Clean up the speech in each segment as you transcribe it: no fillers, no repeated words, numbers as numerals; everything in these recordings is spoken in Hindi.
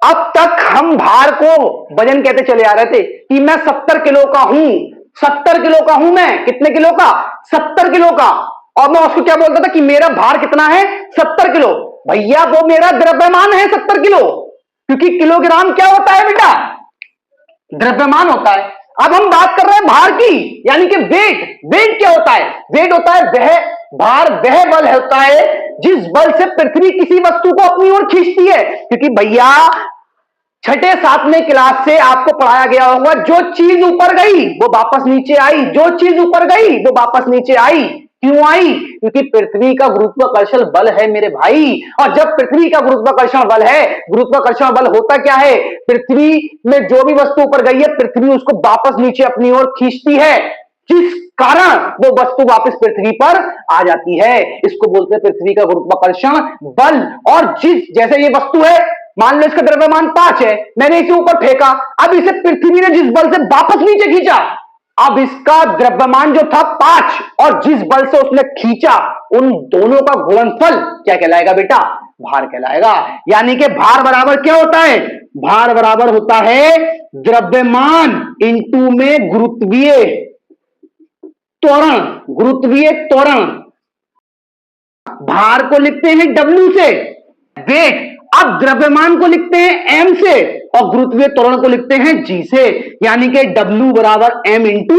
अब तक हम भार को वजन कहते चले आ रहे थे कि मैं 70 किलो का हूं, 70 किलो का हूं मैं। कितने किलो का? 70 किलो का। और मैं उसको क्या बोलता था कि मेरा भार कितना है? 70 किलो। भैया वो मेरा द्रव्यमान है 70 किलो, क्योंकि किलोग्राम क्या होता है बेटा? द्रव्यमान होता है। अब हम बात कर रहे हैं भार की, यानी कि वेट। वेट क्या होता है? वेट होता है वह भार, वह बल होता है जिस बल से पृथ्वी किसी वस्तु को अपनी ओर खींचती है। क्योंकि भैया छठे सातवें क्लास से आपको पढ़ाया गया होगा, जो चीज ऊपर गई वो वापस नीचे आई, जो चीज ऊपर गई वो वापस नीचे आई। क्यों आई? क्योंकि पृथ्वी का गुरुत्वाकर्षण बल है मेरे भाई। और जब पृथ्वी का गुरुत्वाकर्षण बल है, गुरुत्वाकर्षण बल होता क्या है? पृथ्वी में जो भी वस्तु ऊपर गई है, पृथ्वी उसको वापस नीचे अपनी ओर खींचती है, जिस कारण वो वस्तु वापस पृथ्वी पर आ जाती है। इसको बोलते हैं पृथ्वी का गुरुत्वाकर्षण बल। और जिस जैसे ये वस्तु है, मान लो इसका द्रव्यमान 5 है, मैंने इसे ऊपर फेंका, अब इसे पृथ्वी ने जिस बल से वापस नीचे खींचा, अब इसका द्रव्यमान जो था 5 और जिस बल से उसने खींचा, उन दोनों का गुणनफल क्या कहलाएगा बेटा? भार कहलाएगा। यानी कि भार बराबर क्या होता है? भार बराबर होता है द्रव्यमान इंटू में गुरुत्वीय त्वरण। गुरुत्वीय त्वरण। भार को लिखते हैं W से, वेट। अब द्रव्यमान को लिखते हैं M से और गुरुत्वीय त्वरण को लिखते हैं G से, यानी कि W बराबर M इंटू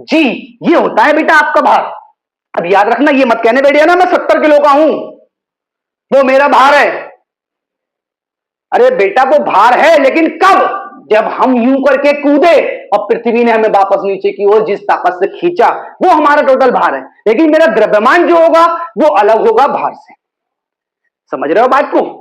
G। ये होता है बेटा आपका भार। अब याद रखना, ये मत कहने बैठिए ना मैं 70 किलो का हूं, वो मेरा भार है। अरे बेटा वो भार है, लेकिन कब? जब हम यूं करके कूदे और पृथ्वी ने हमें वापस नीचे की ओर जिस ताकत से खींचा, वो हमारा टोटल भार है। लेकिन मेरा द्रव्यमान जो होगा वो अलग होगा भार से। समझ रहे हो बात को?